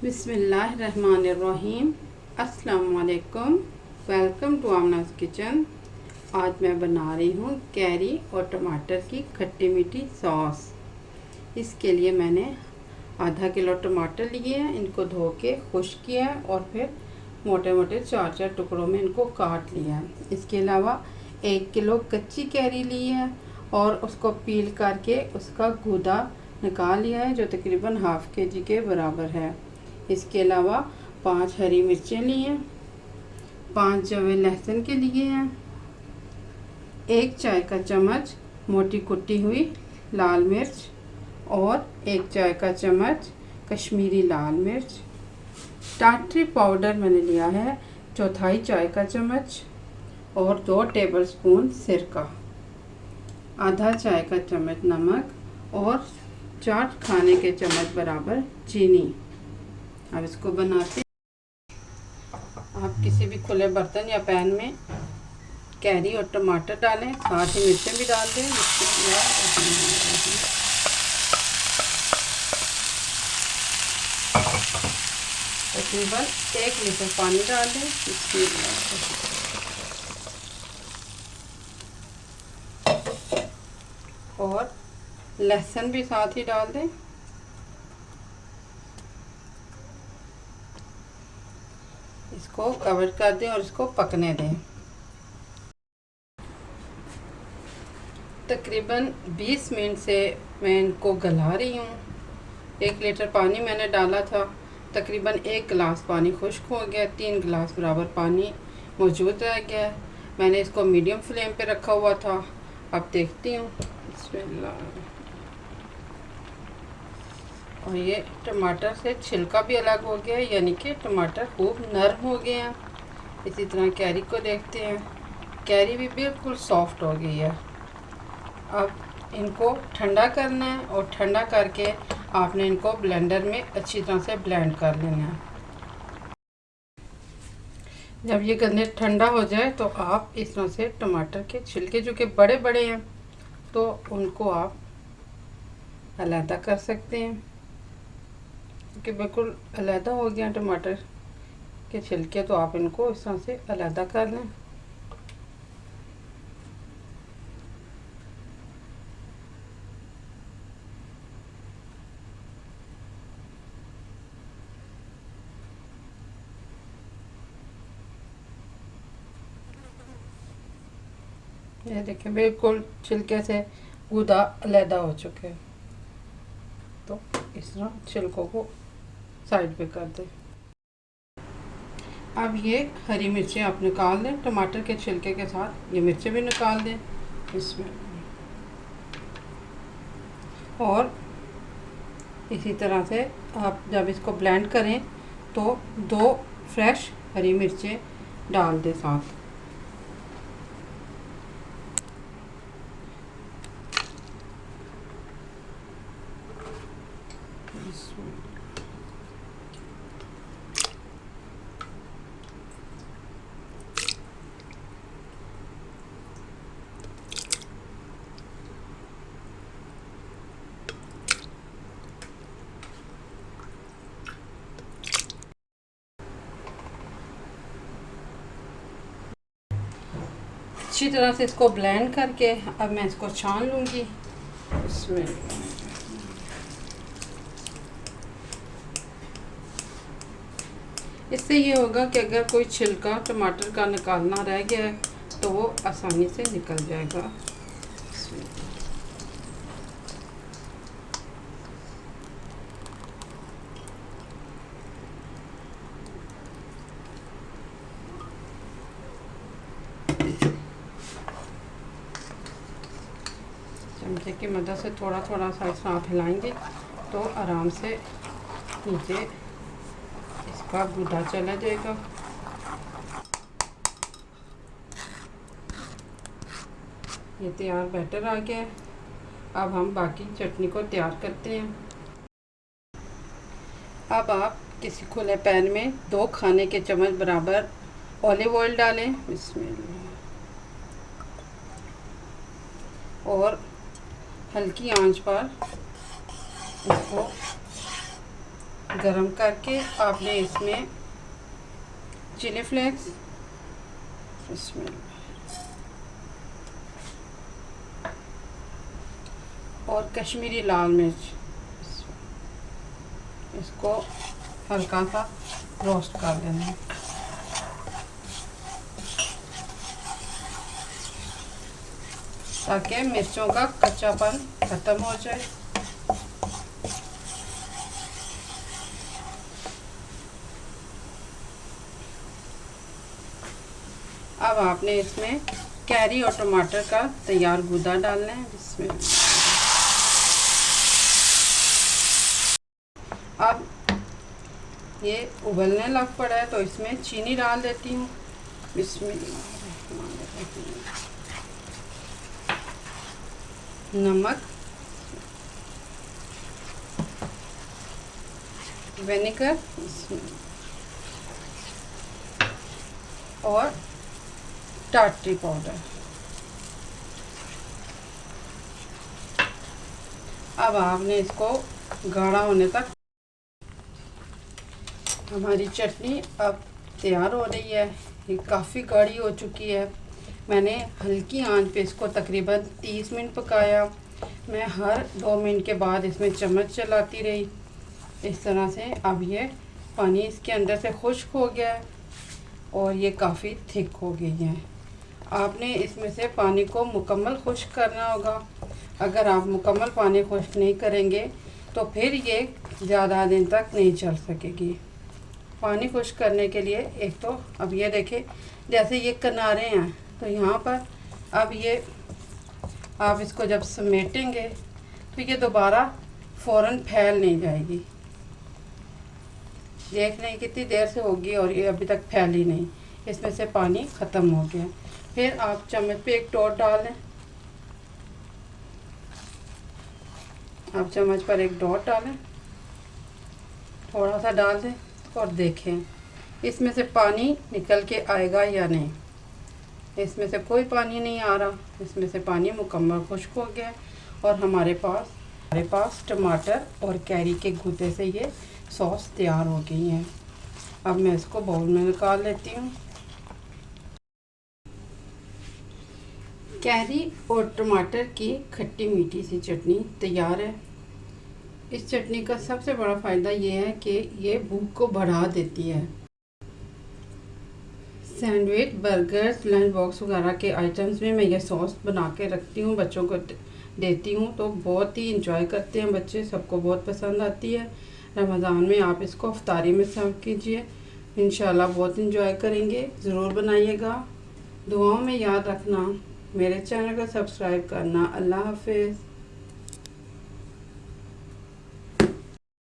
बिस्मिल्लाहिर्रहमानिर्रहीम। अस्सलाम वालेकुम। Welcome to Aamna's kitchen. आज मैं बना रही हूँ कैरी और टमाटर की खट्टी मीठी सॉस। इसके लिए मैंने आधा किलो टमाटर लिए हैं। इनको धो के खुश्क किया है और फिर मोटे मोटे चार चार टुकड़ों में इनको काट लिया है। इसके अलावा 1 किलो कच्ची कैरी ली है और उसको पील करके उसका गूदा निकाल लिया है, जो तकरीबन हाफ़ केजी के बराबर है। इसके अलावा 5 हरी मिर्चें ली हैं, 5 जवे लहसुन के लिए हैं, 1 चाय का चम्मच मोटी कुटी हुई लाल मिर्च और 1 चाय का चम्मच कश्मीरी लाल मिर्च। टाटरी पाउडर मैंने लिया है 1/4 चाय का चम्मच और 2 टेबलस्पून सिरका, आधा चाय का चम्मच नमक और 4 खाने के चम्मच बराबर चीनी। अब इसको बनाते हैं। आप किसी भी खुले बर्तन या पैन में कैरी और टमाटर डालें, साथ ही मिर्चें भी डाल दें। तकरीबन 1 लीटर पानी डाल दें। और लहसुन भी साथ ही डाल दें। इसको कवर कर दें और इसको पकने दें। तकरीबन 20 मिनट से मैं इनको गला रही हूँ। 1 लीटर पानी मैंने डाला था, तकरीबन 1 गिलास पानी खुश्क हो गया, 3 गिलास बराबर पानी मौजूद रह गया। मैंने इसको मीडियम फ्लेम पे रखा हुआ था। अब देखती हूँ। और ये टमाटर से छिलका भी अलग हो गया, यानी कि टमाटर खूब नरम हो गए हैं। इसी तरह कैरी को देखते हैं, कैरी भी बिल्कुल सॉफ्ट हो गई है। अब इनको ठंडा करना है और ठंडा करके आपने इनको ब्लेंडर में अच्छी तरह से ब्लेंड कर लेना है। जब ये गन्ने ठंडा हो जाए तो आप इस तरह से टमाटर के छिलके जो कि बड़े बड़े हैं तो उनको आप अलग कर सकते हैं, क्योंकि बिल्कुल अलहदा हो गया टमाटर के छिलके, तो आप इनको इस तरह से अलहदा कर लें। ये देखिए बिल्कुल छिलके से गूदा अलहदा हो चुके हैं। तो इस तरह छिलकों को साइड पे कर दें। अब ये हरी मिर्चें आप निकाल दें, टमाटर के छिलके के साथ ये मिर्चें भी निकाल दें इसमें। और इसी तरह से आप जब इसको ब्लेंड करें तो 2 फ्रेश हरी मिर्चें डाल दें साथ। अच्छी तरह से इसको ब्लेंड करके अब मैं इसको छान लूँगी। इसमें इससे ये होगा कि अगर कोई छिलका टमाटर का निकालना रह गया है तो वो आसानी से निकल जाएगा। चमचे की मदद से थोड़ा थोड़ा सा इसमें आप हिलाएंगे तो आराम से नीचे इसका गूदा चला जाएगा। ये तैयार बैटर आ गया है। अब हम बाकी चटनी को तैयार करते हैं। अब आप किसी खुले पैन में 2 खाने के चम्मच बराबर ऑलिव ऑयल डालें इसमें, और हल्की आंच पर इसको गरम करके आपने इसमें चिली फ्लेक्स, इसमें और कश्मीरी लाल मिर्च, इसको हल्का सा रोस्ट कर लेना है ताकि मिर्चों का कच्चापन ख़त्म हो जाए। अब आपने इसमें कैरी और टमाटर का तैयार गूदा डालना है। इसमें अब ये उबलने लग पड़ा है तो इसमें चीनी डाल देती हूँ। नमक, विनेगर और टाटरी पाउडर। अब आपने इसको गाढ़ा होने तक, हमारी चटनी अब तैयार हो रही है। ये काफ़ी गाढ़ी हो चुकी है। मैंने हल्की आंच पे इसको तकरीबन 30 मिनट पकाया। मैं हर 2 मिनट के बाद इसमें चम्मच चलाती रही। इस तरह से अब ये पानी इसके अंदर से खुश्क हो गया है और ये काफ़ी थिक हो गई है। आपने इसमें से पानी को मुकम्मल खुश्क करना होगा। अगर आप मुकम्मल पानी खुश्क नहीं करेंगे तो फिर ये ज़्यादा दिन तक नहीं चल सकेगी। पानी खुश्क करने के लिए एक तो अब ये देखें, जैसे ये किनारे हैं तो यहाँ पर अब ये आप इसको जब समेटेंगे तो ये दोबारा फ़ौरन फैल नहीं जाएगी। देख लें कितनी देर से होगी और ये अभी तक फैली नहीं, इसमें से पानी ख़त्म हो गया। फिर आप चम्मच पे एक डॉट डाल लें। आप चम्मच पर एक डॉट डालें, थोड़ा सा डाल दें और देखें इसमें से पानी निकल के आएगा या नहीं। इसमें से कोई पानी नहीं आ रहा, इसमें से पानी मुकम्मल खुश्क हो गया और हमारे पास टमाटर और कैरी के गूदे से ये सॉस तैयार हो गई है। अब मैं इसको बाउल में निकाल लेती हूँ। कैरी और टमाटर की खट्टी मीठी सी चटनी तैयार है। इस चटनी का सबसे बड़ा फ़ायदा ये है कि ये भूख को बढ़ा देती है। सैंडविच, बर्गर्स, लंच बॉक्स वगैरह के आइटम्स में मैं ये सॉस बना के रखती हूँ, बच्चों को देती हूँ तो बहुत ही इंजॉय करते हैं बच्चे, सबको बहुत पसंद आती है। रमज़ान में आप इसको इफ्तारी में सर्व कीजिए, इंशाल्लाह बहुत इंजॉय करेंगे। ज़रूर बनाइएगा। दुआओं में याद रखना, मेरे चैनल को सब्सक्राइब करना। अल्लाह हाफिज़।